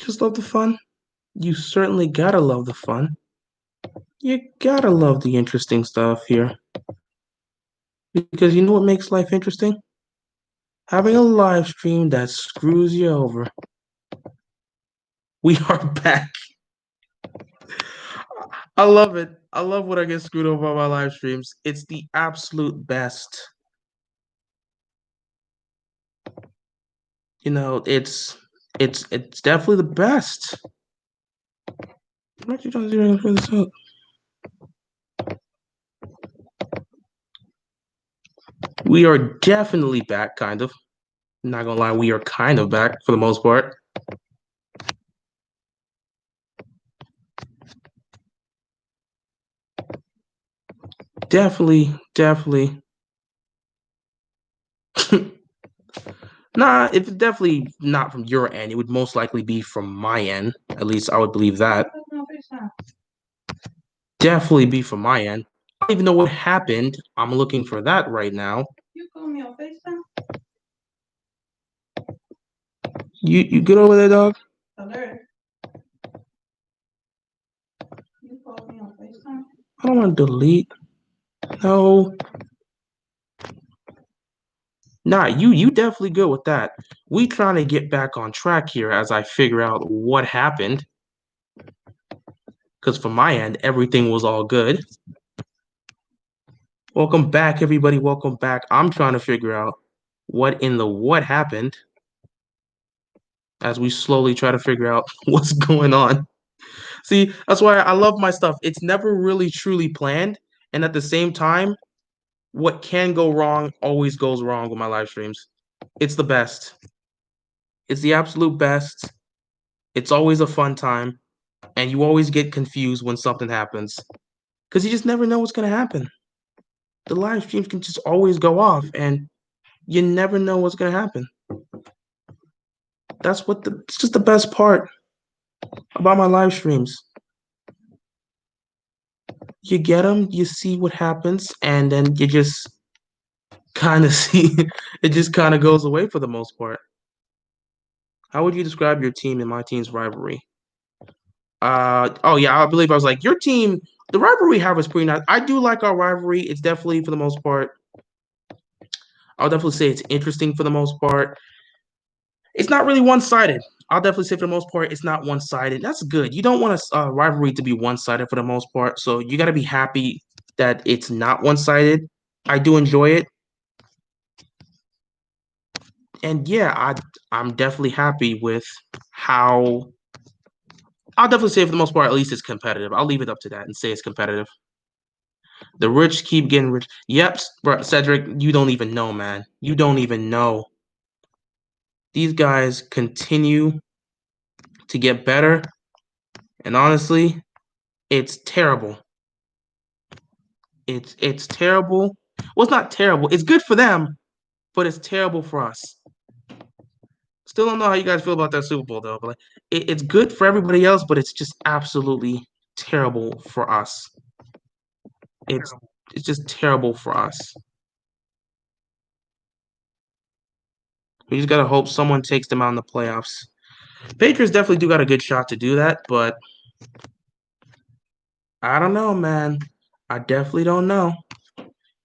just love the fun. You certainly gotta love the fun. You gotta love the interesting stuff here. Because you know what makes life interesting? Having a live stream that screws you over. We are back. I love it. I love when I get screwed over on my live streams. It's the absolute best. It's definitely the best. I'm actually trying to see if I can figure this out. We are definitely back, kind of. Not gonna lie, we are kind of back for the most part. Definitely. Nah, if it's definitely not from your end, it would most likely be from my end. At least I would believe that. Definitely be from my end. I don't even know what happened. I'm looking for that right now. You call me on FaceTime? You good over there, dog? Hello. You call me on FaceTime? I don't want to delete. No. Nah, you definitely good with that. We trying to get back on track here as I figure out what happened. Because from my end, everything was all good. Welcome back, everybody. Welcome back. I'm trying to figure out what happened as we slowly try to figure out what's going on. See, that's why I love my stuff. It's never really truly planned. And at the same time, what can go wrong always goes wrong with my live streams. It's the best. It's the absolute best. It's always a fun time. And you always get confused when something happens. Because you just never know what's going to happen. The live streams can just always go off. And you never know what's going to happen. It's just the best part about my live streams. You get them, you see what happens, and then you just kind of see it just kind of goes away for the most part. How would you describe your team and my team's rivalry? Oh yeah, I believe I was like your team. The rivalry we have is pretty nice. I do like our rivalry. It's definitely for the most part. I'll definitely say it's interesting for the most part. It's not really one sided. I'll definitely say for the most part, it's not one sided. That's good. You don't want a rivalry to be one sided for the most part. So you got to be happy that it's not one sided. I do enjoy it. And yeah, I'm definitely happy with how. I'll definitely say for the most part, at least it's competitive. I'll leave it up to that and say it's competitive. The rich keep getting rich. Yep, bro, Cedric, you don't even know, man. You don't even know. These guys continue to get better, and honestly, it's terrible. It's terrible. Well, it's not terrible. It's good for them, but it's terrible for us. Still don't know how you guys feel about that Super Bowl though, but like, it's good for everybody else, but it's just absolutely terrible for us. It's it's just terrible for us. We just gotta hope someone takes them out in the playoffs. Patriots definitely do got a good shot to do that, but I don't know, man. I definitely don't know.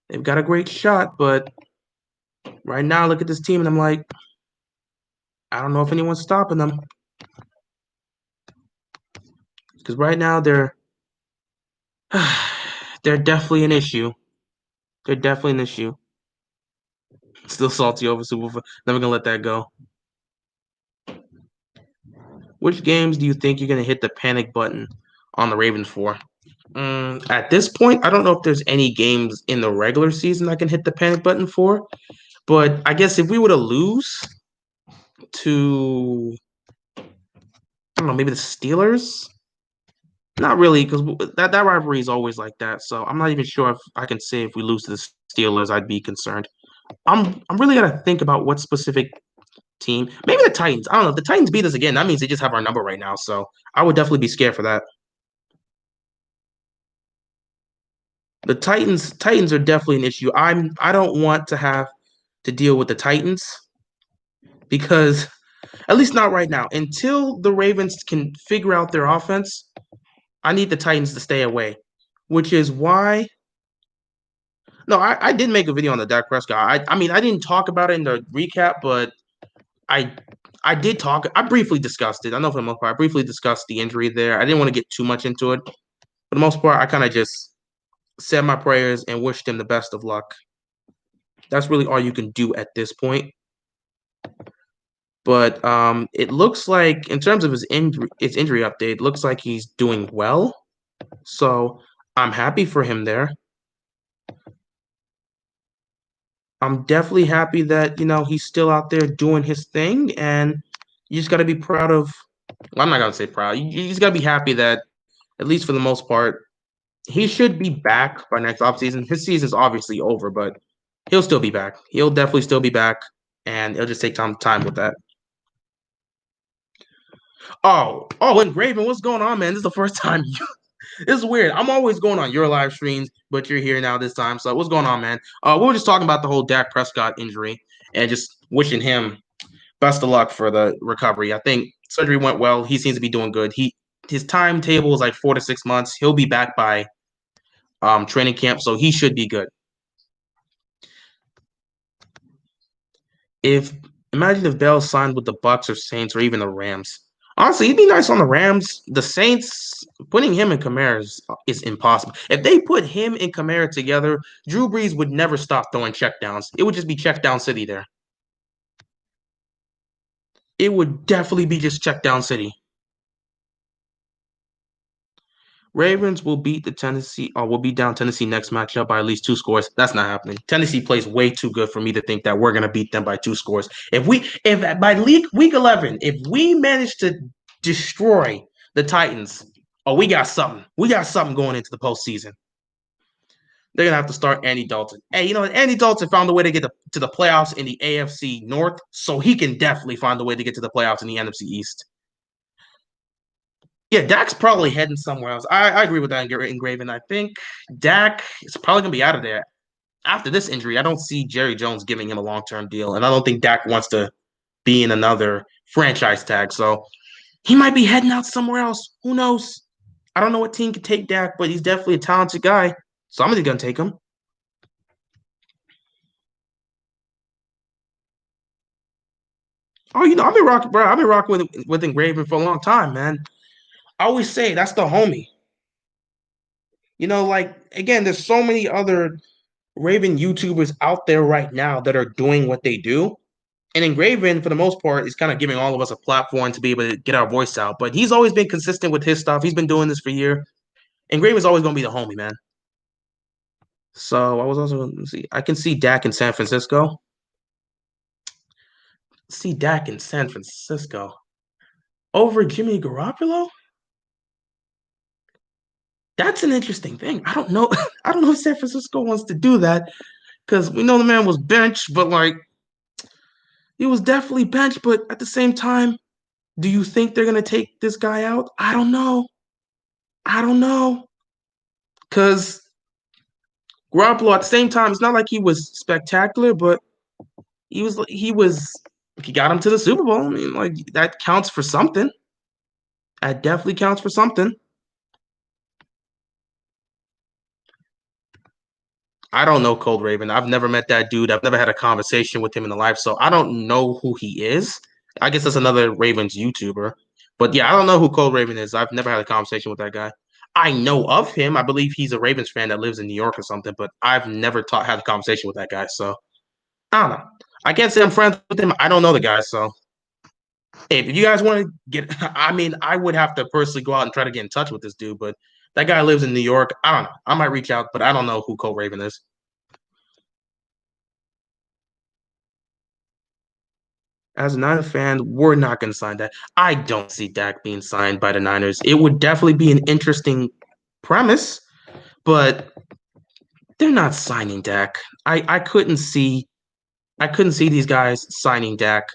They've got a great shot, but right now, look at this team, and I'm like, I don't know if anyone's stopping them. Because right now they're definitely an issue. They're definitely an issue. Still salty over Super Bowl. Never gonna let that go. Which games do you think you're gonna hit the panic button on the Ravens for? At this point, I don't know if there's any games in the regular season I can hit the panic button for. But I guess if we were to lose to, I don't know, maybe the Steelers. Not really, because that rivalry is always like that. So I'm not even sure if I can say if we lose to the Steelers, I'd be concerned. I'm really gonna think about what specific team. Maybe the Titans. I don't know. If the Titans beat us again, that means they just have our number right now. So I would definitely be scared for that. The Titans are definitely an issue. I don't want to have to deal with the Titans because At least not right now. Until the Ravens can figure out their offense, I need the Titans to stay away. Which is why no, I did make a video on the Dak Prescott. I mean I didn't talk about it in the recap, but I I did talk. I briefly discussed it. I know for the most part, I briefly discussed the injury there. I didn't want to get too much into it. For the most part, I kind of just said my prayers and wished him the best of luck. That's really all you can do at this point. But it looks like in terms of his injury update, it looks like he's doing well. So I'm happy for him there. I'm definitely happy that he's still out there doing his thing, and you just got to be proud of. Well, I'm not gonna say proud. You just got to be happy that at least for the most part, he should be back by next offseason. His season's obviously over, but he'll still be back. He'll definitely still be back, and it'll just take time with that. And Graven, what's going on, man? This is the first time you. This is weird. I'm always going on your live streams, but you're here now this time. So what's going on, man? We were just talking about the whole Dak Prescott injury and just wishing him best of luck for the recovery. I think surgery went well. He seems to be doing good. His timetable is like 4 to 6 months. He'll be back by training camp, so he should be good. If Imagine if Bell signed with the Bucks or Saints or even the Rams. Honestly, he'd be nice on the Rams. The Saints putting him and Kamara is impossible. If they put him and Kamara together, Drew Brees would never stop throwing checkdowns. It would just be checkdown city there. It would definitely be just checkdown city. Ravens will beat the Tennessee, or will beat down Tennessee next matchup by at least 2 scores. That's not happening. Tennessee plays way too good for me to think that we're gonna beat them by 2 scores. If by week 11, if we manage to destroy the Titans, oh, we got something. We got something going into the postseason. They're gonna have to start Andy Dalton. Hey, Andy Dalton found a way to get to the playoffs in the AFC North, so he can definitely find a way to get to the playoffs in the NFC East. Yeah, Dak's probably heading somewhere else. I agree with that, Engraven. I think Dak is probably going to be out of there. After this injury, I don't see Jerry Jones giving him a long-term deal, and I don't think Dak wants to be in another franchise tag. So he might be heading out somewhere else. Who knows? I don't know what team could take Dak, but he's definitely a talented guy. Somebody's going to take him. Oh, I've been rocking, bro. I've been rocking with Engraven for a long time, man. I always say that's the homie. Like again, there's so many other Raven YouTubers out there right now that are doing what they do. And Engraven, for the most part, is kind of giving all of us a platform to be able to get our voice out. But he's always been consistent with his stuff. He's been doing this for a year. Engraven's always going to be the homie, man. So I was also see. I can see Dak in San Francisco. See Dak in San Francisco over Jimmy Garoppolo. That's an interesting thing. I don't know. I don't know if San Francisco wants to do that because we know the man was benched, but like he was definitely benched. But at the same time, do you think they're gonna take this guy out? I don't know. I don't know. Cause Garoppolo at the same time, it's not like he was spectacular, but he was he got him to the Super Bowl. I mean, like that counts for something. That definitely counts for something. I don't know Cold Raven. I've never met that dude. I've never had a conversation with him in the life, so I don't know who he is. I guess that's another Ravens YouTuber. But yeah, I don't know who Cold Raven is. I've never had a conversation with that guy. I know of him. I believe he's a Ravens fan that lives in New York or something, but I've never had a conversation with that guy. So I don't know. I can't say I'm friends with him. I don't know the guy. So hey, if you guys want to get, I mean, I would have to personally go out and try to get in touch with this dude, but that guy lives in New York. I don't know. I might reach out, but I don't know who Cold Raven is. As a Niner fan, we're not going to sign that. I don't see Dak being signed by the Niners. It would definitely be an interesting premise, but they're not signing Dak. I couldn't see these guys signing Dak.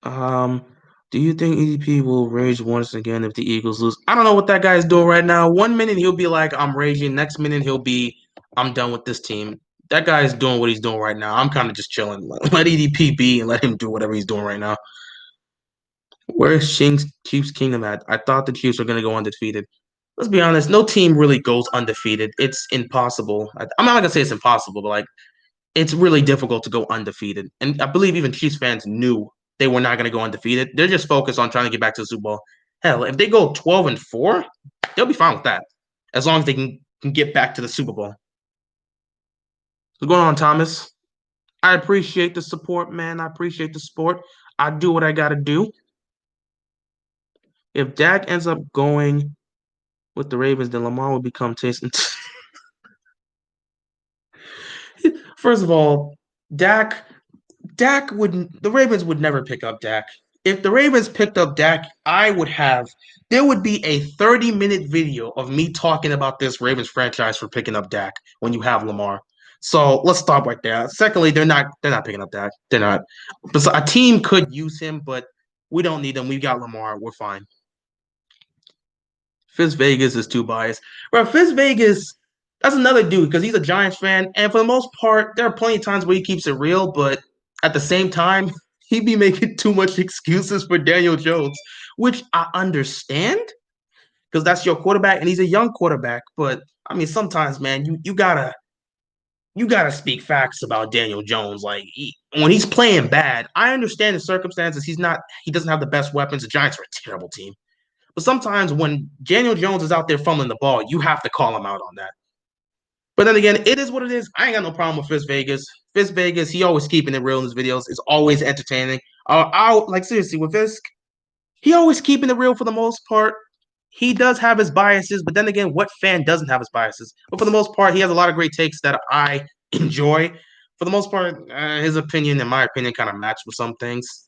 Um, do you think EDP will rage once again if the Eagles lose? I don't know what that guy is doing right now. 1 minute he'll be like, I'm raging. Next minute he'll be, I'm done with this team. That guy's doing what he's doing right now. I'm kind of just chilling. Let EDP be and let him do whatever he's doing right now. Where's Chiefs Kingdom at? I thought the Chiefs were going to go undefeated. Let's be honest, no team really goes undefeated. It's impossible. I'm not gonna say it's impossible, but like it's really difficult to go undefeated. And I believe even Chiefs fans knew they were not gonna go undefeated. They're just focused on trying to get back to the Super Bowl. Hell, if they go 12-4, they'll be fine with that, as long as they can get back to the Super Bowl. What's going on, Thomas? I appreciate the support, man. I appreciate the support. I do what I gotta do. If Dak ends up going with the Ravens, then Lamar will become Taysom. First of all, Dak Dak wouldn't the Ravens would never pick up Dak. If the Ravens picked up Dak, there would be a 30-minute video of me talking about this Ravens franchise for picking up Dak when you have Lamar. So let's stop right there. Secondly, they're not picking up Dak. They're not. But a team could use him, but we don't need him. We got Lamar. We're fine. Fizz Vegas is too biased. Bro, Fizz Vegas, that's another dude because he's a Giants fan. And for the most part, there are plenty of times where he keeps it real, but at the same time, he be making too much excuses for Daniel Jones, which I understand because that's your quarterback and he's a young quarterback. But I mean, sometimes, man, you gotta speak facts about Daniel Jones. Like when he's playing bad, I understand the circumstances. He doesn't have the best weapons. The Giants are a terrible team. But sometimes when Daniel Jones is out there fumbling the ball, you have to call him out on that. But then again, it is what it is. I ain't got no problem with Fizz Vegas. Fizz Vegas, he always keeping it real in his videos. It's always entertaining. I like seriously with Fisk, he always keeping it real for the most part. He does have his biases, but then again, what fan doesn't have his biases? But for the most part, he has a lot of great takes that I enjoy. For the most part, his opinion and my opinion kind of match with some things.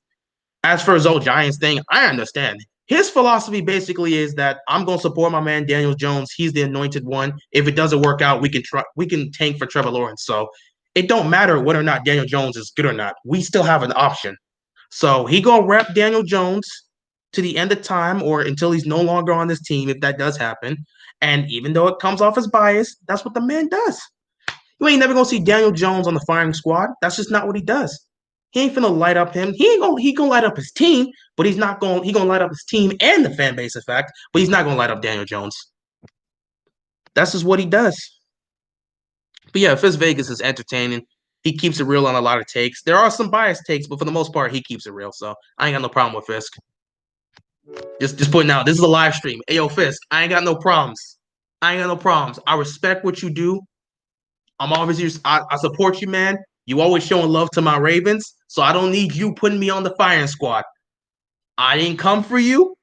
As for his old Giants thing, I understand. His philosophy basically is that I'm going to support my man Daniel Jones. He's the anointed one. If it doesn't work out, we can tank for Trevor Lawrence. So it don't matter whether or not Daniel Jones is good or not. We still have an option. So he gonna rep Daniel Jones to the end of time or until he's no longer on this team if that does happen. And even though it comes off as bias, that's what the man does. You ain't never gonna see Daniel Jones on the firing squad. That's just not what he does. He ain't finna light up him. He gonna light up his team, but he gonna light up his team and the fan base, in fact, but he's not gonna light up Daniel Jones. That's just what he does. But yeah, Fizz Vegas is entertaining. He keeps it real on a lot of takes. There are some biased takes, but for the most part, he keeps it real. So I ain't got no problem with Fisk. Just putting out. This is a live stream. Hey yo, Fisk, I ain't got no problems. I ain't got no problems. I respect what you do. I support you, man. You always showing love to my Ravens, so I don't need you putting me on the firing squad. I didn't come for you,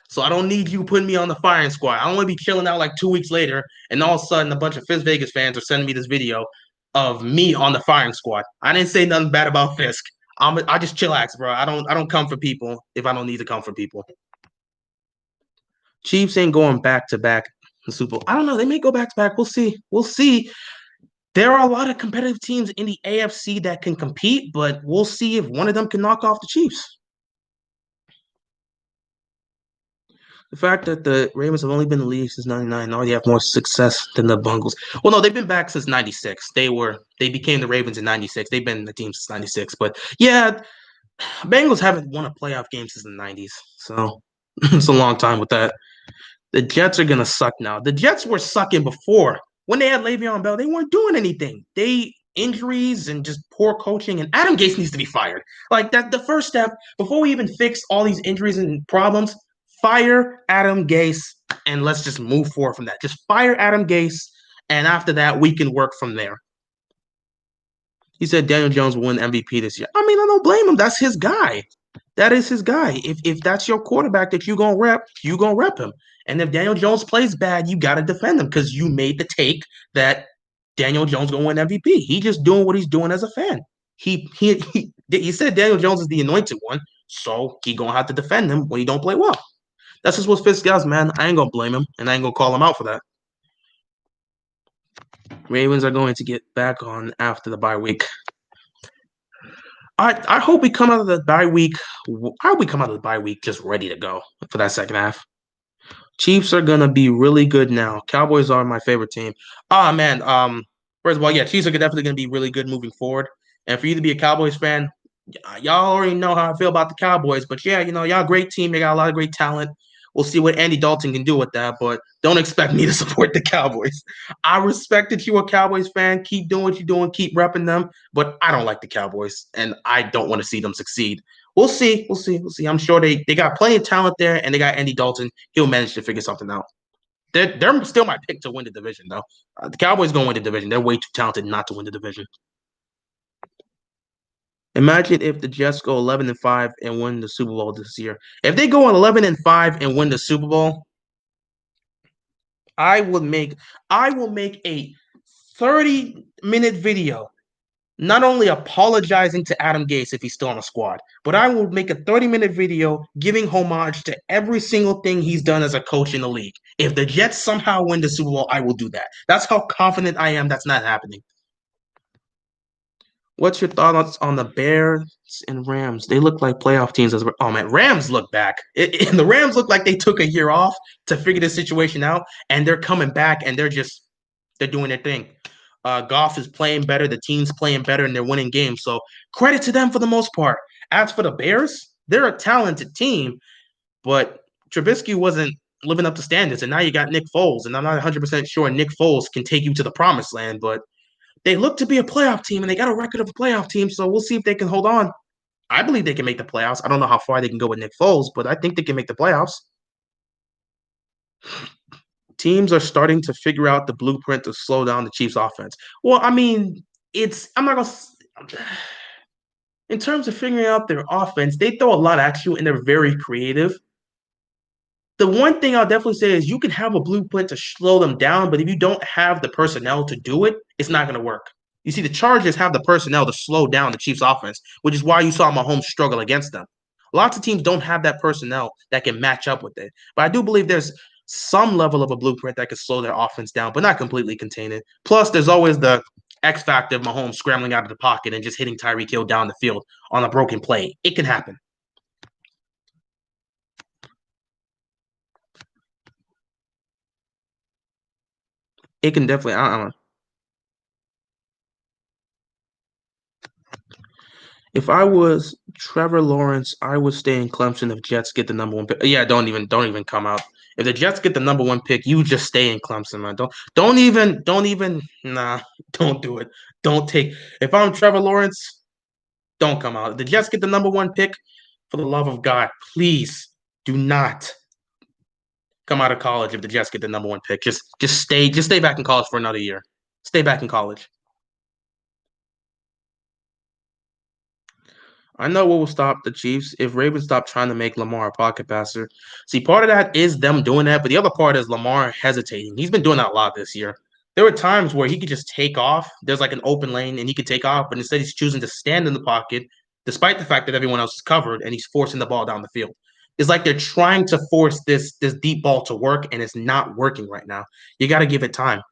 so I don't need you putting me on the firing squad. I don't want to be chilling out like 2 weeks later, and all of a sudden a bunch of Fizz Vegas fans are sending me this video of me on the firing squad. I didn't say nothing bad about Fisk. I just chillax, bro. I don't come for people if I don't need to come for people. Chiefs ain't going back to back the Super Bowl. I don't know. They may go back to back. We'll see. We'll see. There are a lot of competitive teams in the AFC that can compete, but we'll see if one of them can knock off the Chiefs. The fact that the Ravens have only been in the league since '99 and already have more success than the Bungles. Well, no, they've been back since '96. They became the Ravens in '96. They've been the team since '96. But yeah, Bengals haven't won a playoff game since the '90s, so it's a long time with that. The Jets are gonna suck now. The Jets were sucking before. When they had Le'Veon Bell, they weren't doing anything. They injuries and just poor coaching. And Adam Gase needs to be fired. Like that, the first step before we even fix all these injuries and problems, fire Adam Gase and let's just move forward from that. Just fire Adam Gase, and after that, we can work from there. He said Daniel Jones will win MVP this year. I mean, I don't blame him. That's his guy. That is his guy. If that's your quarterback that you gonna rep him. And if Daniel Jones plays bad, you gotta defend him because you made the take that Daniel Jones gonna win MVP. He just doing what he's doing as a fan. He said Daniel Jones is the anointed one, so he gonna have to defend him when he don't play well. That's just what Fitz does, man. I ain't gonna blame him, and I ain't gonna call him out for that. Ravens are going to get back on after the bye week. I hope we come out of the bye week. I hope we come out of the bye week just ready to go for that second half. Chiefs are gonna be really good now. Cowboys are my favorite team. Ah man, First of all, yeah, Chiefs are definitely going to be really good moving forward. And for you to be a Cowboys fan, y'all already know how I feel about the Cowboys. But yeah, y'all great team. They got a lot of great talent. We'll see what Andy Dalton can do with that. But don't expect me to support the Cowboys. I respect that you're a Cowboys fan. Keep doing what you're doing. Keep repping them. But I don't like the Cowboys, and I don't want to see them succeed. We'll see. We'll see. We'll see. I'm sure they got plenty of talent there, and they got Andy Dalton. He'll manage to figure something out. They're still my pick to win the division, though. The Cowboys gonna win the division. They're way too talented not to win the division. Imagine if the Jets go 11-5 and win the Super Bowl this year. If they go on 11-5 and win the Super Bowl, I would make I will make a 30-minute video not only apologizing to Adam Gase if he's still on the squad, but I will make a 30-minute video giving homage to every single thing he's done as a coach in the league. If the Jets somehow win the Super Bowl, I will do that. That's how confident I am that's not happening. What's your thoughts on the Bears and Rams? They look like playoff teams. Oh man, Rams look back. The Rams look like they took a year off to figure the situation out, and they're coming back, and they're doing their thing. Goff is playing better, the team's playing better, and they're winning games. So credit to them for the most part. As for the Bears, they're a talented team, but Trubisky wasn't living up to standards, and now you got Nick Foles, and I'm not 100% sure Nick Foles can take you to the promised land, but they look to be a playoff team, and they got a record of a playoff team. So we'll see if they can hold on. I believe they can make the playoffs. I don't know how far they can go with Nick Foles, but I think they can make the playoffs. Teams are starting to figure out the blueprint to slow down the Chiefs' offense. Well, I mean, I'm not gonna. In terms of figuring out their offense, they throw a lot at you, and they're very creative. The one thing I'll definitely say is you can have a blueprint to slow them down, but if you don't have the personnel to do it, it's not going to work. You see, the Chargers have the personnel to slow down the Chiefs' offense, which is why you saw Mahomes struggle against them. Lots of teams don't have that personnel that can match up with it. But I do believe there's some level of a blueprint that can slow their offense down, but not completely contain it. Plus, there's always the X factor of Mahomes scrambling out of the pocket and just hitting Tyreek Hill down the field on a broken play. It can happen. It can definitely. I don't know. If I was Trevor Lawrence, I would stay in Clemson if Jets get the number one pick. Yeah, don't even come out. If the Jets get the number one pick, you just stay in Clemson, man. Don't even nah, don't do it. Don't take if I'm Trevor Lawrence, don't come out. If the Jets get the number one pick, for the love of God, please do not come out of college if the Jets get the number one pick. Just stay back in college for another year. Stay back in college. I know what will stop the Chiefs if Ravens stop trying to make Lamar a pocket passer. See, part of that is them doing that, but the other part is Lamar hesitating. He's been doing that a lot this year. There were times where he could just take off. There's like an open lane and he could take off, but instead he's choosing to stand in the pocket, despite the fact that everyone else is covered, and he's forcing the ball down the field. It's like they're trying to force this deep ball to work, and it's not working right now. You got to give it time.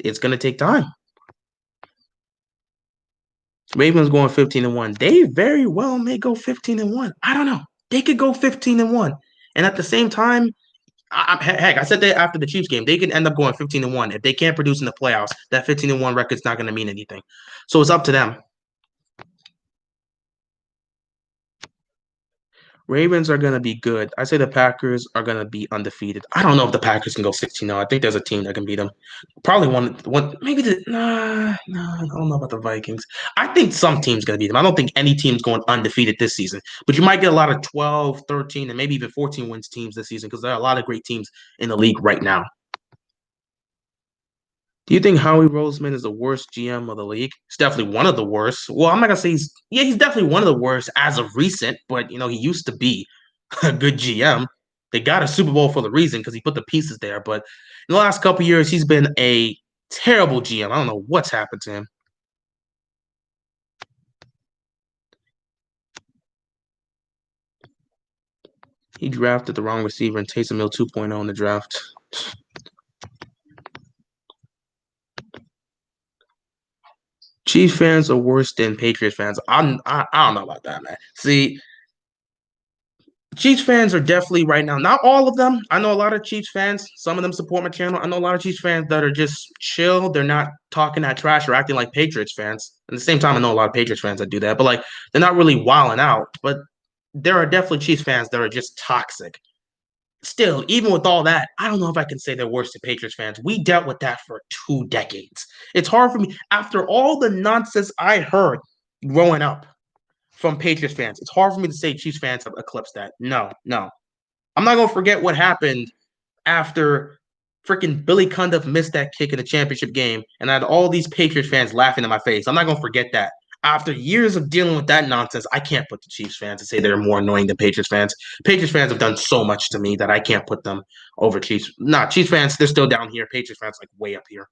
It's gonna take time. Ravens going 15-1. They very well may go 15-1. I don't know. They could go 15-1. And at the same time, heck, I said that after the Chiefs game, they can end up going 15-1. If they can't produce in the playoffs, that 15-1 record's not going to mean anything. So it's up to them. Ravens are going to be good. I say the Packers are going to be undefeated. I don't know if the Packers can go 16-0. I think there's a team that can beat them. Probably one maybe I don't know about the Vikings. I think some team's going to beat them. I don't think any team's going undefeated this season. But you might get a lot of 12, 13, and maybe even 14 wins teams this season because there are a lot of great teams in the league right now. Do you think Howie Roseman is the worst GM of the league? He's definitely one of the worst. Well, I'm not gonna say he's definitely one of the worst as of recent, but he used to be a good GM. They got a Super Bowl for the reason because he put the pieces there. But in the last couple years, he's been a terrible GM. I don't know what's happened to him. He drafted the wrong receiver and Taysom Hill 2.0 in the draft. Chiefs fans are worse than Patriots fans. I don't know about that, man. See, Chiefs fans are definitely right now, not all of them. I know a lot of Chiefs fans. Some of them support my channel. I know a lot of Chiefs fans that are just chill. They're not talking that trash or acting like Patriots fans. At the same time, I know a lot of Patriots fans that do that, but like they're not really wilding out. But there are definitely Chiefs fans that are just toxic. Still, even with all that, I don't know if I can say they're worse than Patriots fans. We dealt with that for 2 decades. It's hard for me after all the nonsense I heard growing up from Patriots fans. It's hard for me to say Chiefs fans have eclipsed that. No, no. I'm not gonna forget what happened after freaking Billy Cundiff missed that kick in the championship game, and I had all these Patriots fans laughing in my face. I'm not gonna forget that. After years of dealing with that nonsense, I can't put the Chiefs fans to say they're more annoying than Patriots fans. Patriots fans have done so much to me that I can't put them over Chiefs. Nah, Chiefs fans, they're still down here. Patriots fans, like way up here.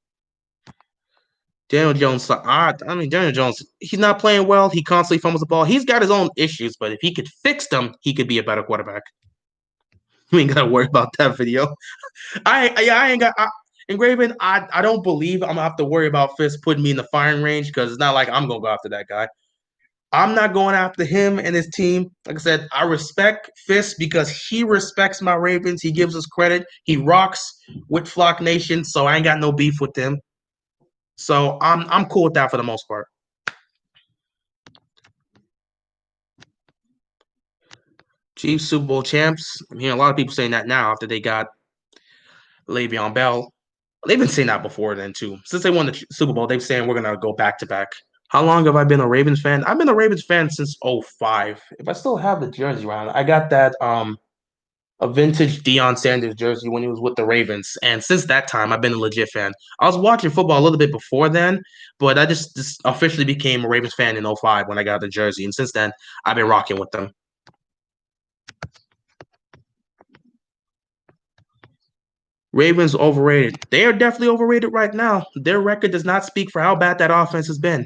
Daniel Jones, I mean, Daniel Jones, he's not playing well. He constantly fumbles the ball. He's got his own issues, but if he could fix them, he could be a better quarterback. We ain't gotta worry about that video. I ain't got Engraven. I don't believe I'm gonna have to worry about Fist putting me in the firing range because it's not like I'm gonna go after that guy. I'm not going after him and his team. Like I said, I respect Fist because he respects my Ravens. He gives us credit. He rocks with Flock Nation, so I ain't got no beef with him. So I'm cool with that for the most part. Chiefs Super Bowl champs. I'm hearing a lot of people saying that now after they got Le'Veon Bell. They've been saying that before then too. Since they won the Super Bowl, they've saying we're gonna go back to back. How long have I been a Ravens fan? I've been a Ravens fan since '05. If I still have the jersey around, I got that a vintage Deion Sanders jersey when he was with the Ravens. And since that time, I've been a legit fan. I was watching football a little bit before then, but I just officially became a Ravens fan in '05 when I got the jersey. And since then, I've been rocking with them. Ravens overrated. They are definitely overrated right now. Their record does not speak for how bad that offense has been.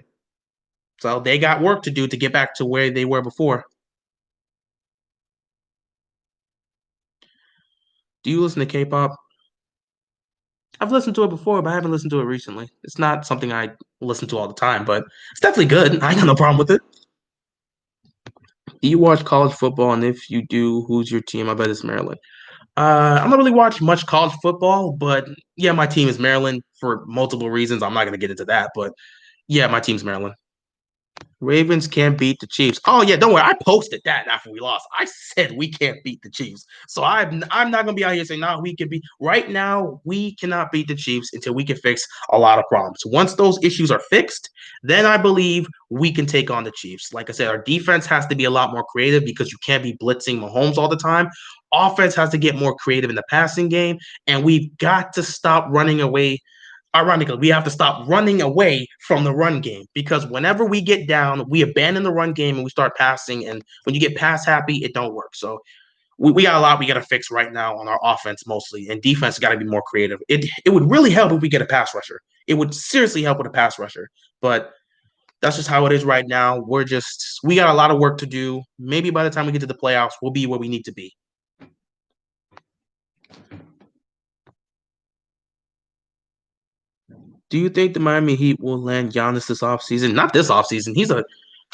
So they got work to do to get back to where they were before. Do you listen to K-pop? I've listened to it before, but I haven't listened to it recently. It's not something I listen to all the time, but it's definitely good. I got no problem with it. Do you watch college football? And if you do, who's your team? I bet it's Maryland. I'm not really watch much college football, but yeah, my team is Maryland for multiple reasons. I'm not gonna get into that, but yeah, my team's Maryland. Ravens can't beat the Chiefs. Oh yeah, don't worry. I posted that after we lost. I said we can't beat the Chiefs. So I'm not gonna be out here saying nah, we can beat. Right now, we cannot beat the Chiefs until we can fix a lot of problems. Once those issues are fixed, then I believe we can take on the Chiefs. Like I said, our defense has to be a lot more creative because you can't be blitzing Mahomes all the time. Offense has to get more creative in the passing game, and we've got to stop running away. Ironically, we have to stop running away from the run game because whenever we get down, we abandon the run game and we start passing. And when you get pass happy, it don't work. So we got a lot we got to fix right now on our offense mostly, and defense got to be more creative. It would really help if we get a pass rusher. It would seriously help with a pass rusher, but that's just how it is right now. We got a lot of work to do. Maybe by the time we get to the playoffs, we'll be where we need to be. Do you think the Miami Heat will land Giannis this offseason? Not this offseason.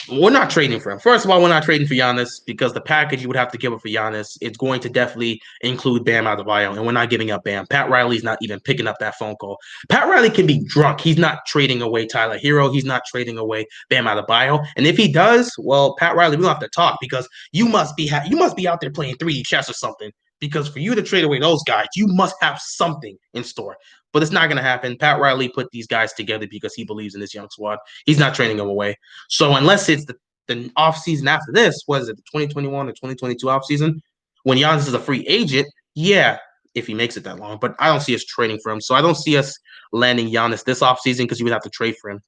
We're not trading for him. First of all, we're not trading for Giannis because the package you would have to give up for Giannis is going to definitely include Bam Adebayo, and we're not giving up Bam. Pat Riley's not even picking up that phone call. Pat Riley can be drunk. He's not trading away Tyler Hero. He's not trading away Bam Adebayo. And if he does, well, Pat Riley, we don't have to talk because you must be out there playing 3D chess or something. Because for you to trade away those guys, you must have something in store. But it's not going to happen. Pat Riley put these guys together because he believes in this young squad. He's not trading them away. So unless it's the off season after this, was it the 2021 or 2022 off season when Giannis is a free agent? Yeah, if he makes it that long. But I don't see us trading for him. So I don't see us landing Giannis this off season because you would have to trade for him.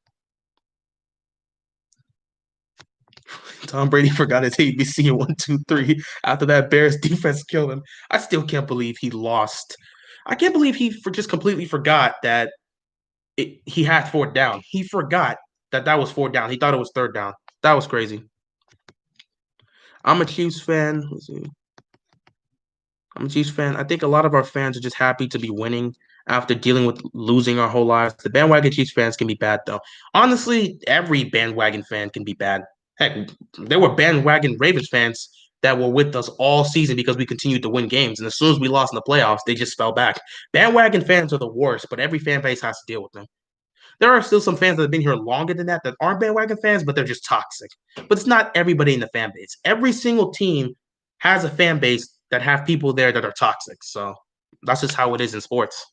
Tom Brady forgot his ABC in 1, 2, 3 after that Bears defense killed him. I still can't believe he lost. I can't believe just completely forgot that he had fourth down. He forgot that was fourth down. He thought it was third down. That was crazy. I'm a Chiefs fan. Let's see. I'm a Chiefs fan. I think a lot of our fans are just happy to be winning after dealing with losing our whole lives. The bandwagon Chiefs fans can be bad, though. Honestly, every bandwagon fan can be bad. Heck, there were bandwagon Ravens fans that were with us all season because we continued to win games. And as soon as we lost in the playoffs, they just fell back. Bandwagon fans are the worst, but every fan base has to deal with them. There are still some fans that have been here longer than that aren't bandwagon fans, but they're just toxic. But it's not everybody in the fan base. Every single team has a fan base that have people there that are toxic. So that's just how it is in sports.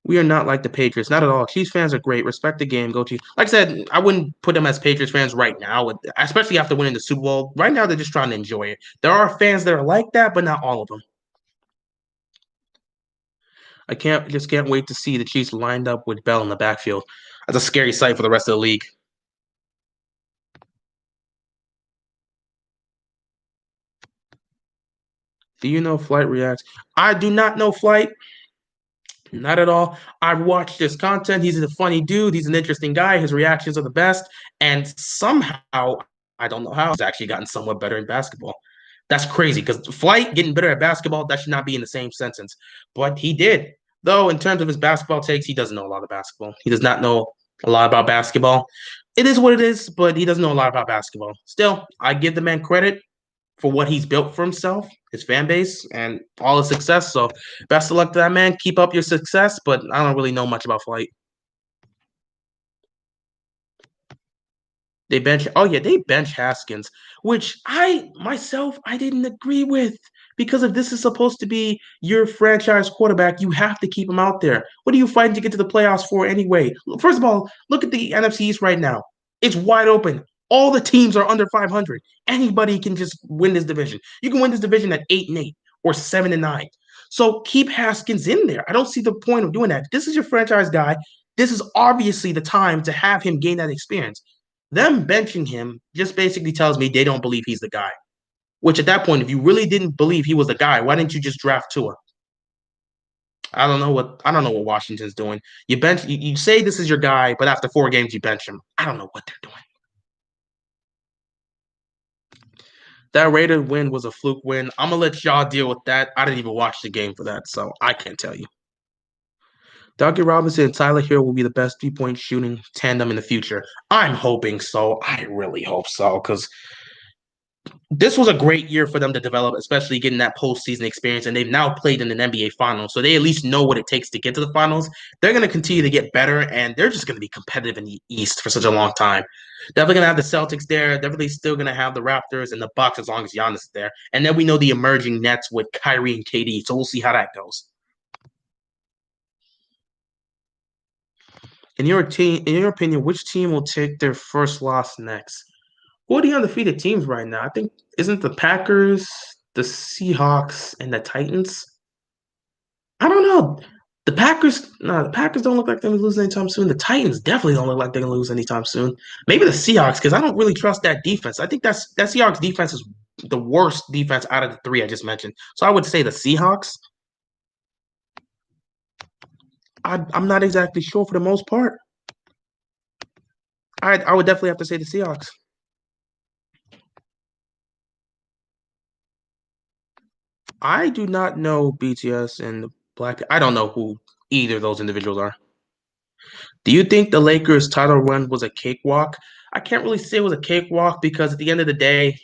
We are not like the Patriots, not at all. Chiefs fans are great. Respect the game. Go Chiefs. Like I said, I wouldn't put them as Patriots fans right now, especially after winning the Super Bowl. Right now, they're just trying to enjoy it. There are fans that are like that, but not all of them. I can't wait to see the Chiefs lined up with Bell in the backfield. That's a scary sight for the rest of the league. Do you know Flight reacts? I do not know Flight. Not at all. I've watched his content. He's a funny dude. He's an interesting guy. His reactions are the best. And somehow, I don't know how, he's actually gotten somewhat better in basketball. That's crazy because Flight getting better at basketball, that should not be in the same sentence. But he did. Though, in terms of his basketball takes, he doesn't know a lot of basketball. He does not know a lot about basketball. It is what it is, but he doesn't know a lot about basketball. Still, I give the man credit for what he's built for himself, his fan base, and all his success. So best of luck to that man. Keep up your success, but I don't really know much about Flight. They bench. Oh yeah, they bench Haskins, which I didn't agree with because if this is supposed to be your franchise quarterback, you have to keep him out there. What are you fighting to get to the playoffs for anyway? First of all, look at the NFC East right now. It's wide open. All the teams are under 500. Anybody can just win this division. You can win this division at 8-8 or 7-9. So keep Haskins in there. I don't see the point of doing that. This is your franchise guy. This is obviously the time to have him gain that experience. Them benching him just basically tells me they don't believe he's the guy. Which at that point, if you really didn't believe he was the guy, why didn't you just draft Tua? I don't know what Washington's doing. You say this is your guy, but after 4 games you bench him. I don't know what they're doing. That Raider win was a fluke win. I'm gonna let y'all deal with that. I didn't even watch the game for that, so I can't tell you. Dougie Robinson and Tyler Hill will be the best 3-point shooting tandem in the future. I'm hoping so. I really hope so because this was a great year for them to develop, especially getting that postseason experience. And they've now played in an NBA finals, so they at least know what it takes to get to the finals. They're going to continue to get better, and they're just going to be competitive in the East for such a long time. Definitely going to have the Celtics there. Definitely still going to have the Raptors and the Bucks as long as Giannis is there. And then we know the emerging Nets with Kyrie and KD, so we'll see how that goes. In your opinion, which team will take their first loss next? Who are the undefeated teams right now? I think isn't the Packers, the Seahawks, and the Titans? I don't know. The Packers don't look like they're gonna lose anytime soon. The Titans definitely don't look like they're gonna lose anytime soon. Maybe the Seahawks, because I don't really trust that defense. I think that Seahawks defense is the worst defense out of the three I just mentioned. So I would say the Seahawks. I'm not exactly sure for the most part. I would definitely have to say the Seahawks. I do not know BTS and the Black. I don't know who either of those individuals are. Do you think the Lakers' title run was a cakewalk? I can't really say it was a cakewalk because at the end of the day,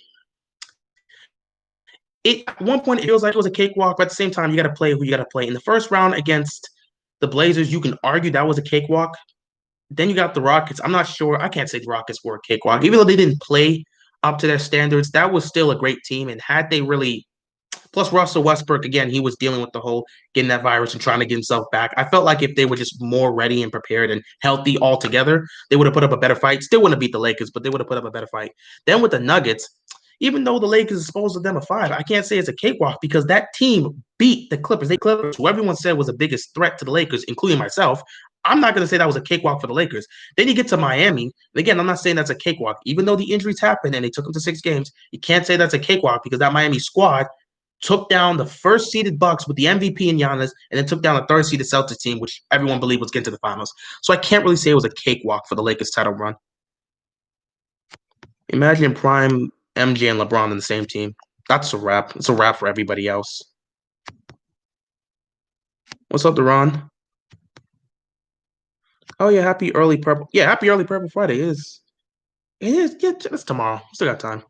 it at one point it feels like it was a cakewalk, but at the same time, you got to play who you got to play. In the first round against the Blazers, you can argue that was a cakewalk. Then you got the Rockets. I'm not sure. I can't say the Rockets were a cakewalk, even though they didn't play up to their standards. That was still a great team, and had they really plus, Russell Westbrook, again, he was dealing with the whole getting that virus and trying to get himself back. I felt like if they were just more ready and prepared and healthy altogether, they would have put up a better fight. Still wouldn't have beat the Lakers, but they would have put up a better fight. Then with the Nuggets, even though the Lakers exposed to them a 5, I can't say it's a cakewalk because that team beat the Clippers. They Clippers, who everyone said was the biggest threat to the Lakers, including myself. I'm not going to say that was a cakewalk for the Lakers. Then you get to Miami. And again, I'm not saying that's a cakewalk. Even though the injuries happened and they took them to 6 games, you can't say that's a cakewalk because that Miami squad took down the first seeded Bucks with the MVP in Giannis, and then took down a third seeded Celtics team, which everyone believed was getting to the finals. So I can't really say it was a cakewalk for the Lakers title run. Imagine prime MJ and LeBron in the same team. That's a wrap. It's a wrap for everybody else. What's up, Deron? Oh yeah, happy early purple. Yeah, happy early purple Friday is. It is. Yeah, it's tomorrow. Still got time.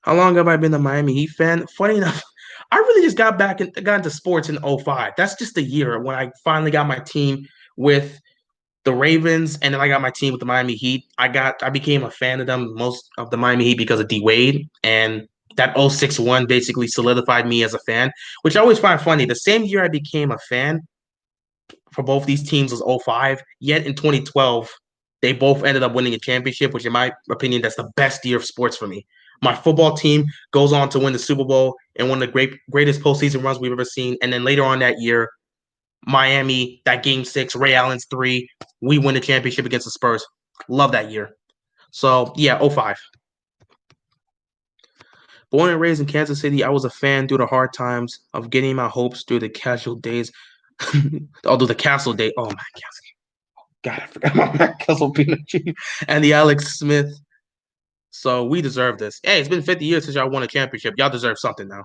How long have I been a Miami Heat fan? Funny enough, I really just got into sports in '05. That's just the year when I finally got my team with the Ravens, and then I got my team with the Miami Heat. I became a fan of them, most of the Miami Heat, because of D Wade, and that '06 one basically solidified me as a fan, which I always find funny. The same year I became a fan for both these teams was '05. Yet in 2012, they both ended up winning a championship, which in my opinion, that's the best year of sports for me. My football team goes on to win the Super Bowl and one of the greatest postseason runs we've ever seen. And then later on that year, Miami, that game six, Ray Allen's three, we win the championship against the Spurs. Love that year. So yeah, '05. Born and raised in Kansas City, I was a fan through the hard times of getting my hopes through the casual days. Although the castle day, oh my God, I forgot about Matt Kessel being a chief and the Alex Smith. So we deserve this. Hey, it's been 50 years since y'all won a championship. Y'all deserve something now.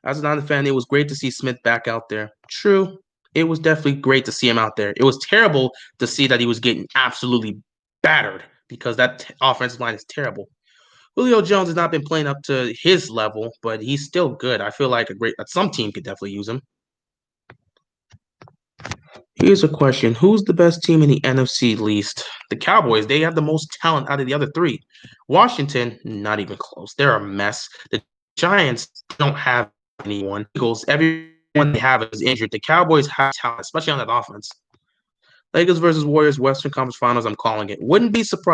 As a non fan, it was great to see Smith back out there. True, it was definitely great to see him out there. It was terrible to see that he was getting absolutely battered because that offensive line is terrible. Julio Jones has not been playing up to his level, but he's still good. I feel like some team could definitely use him. Here's a question. Who's the best team in the NFC least? The Cowboys. They have the most talent out of the other three. Washington, not even close. They're a mess. The Giants don't have anyone. Eagles, everyone they have is injured. The Cowboys have talent, especially on that offense. Lakers versus Warriors, Western Conference Finals. I'm calling it. Wouldn't be surprised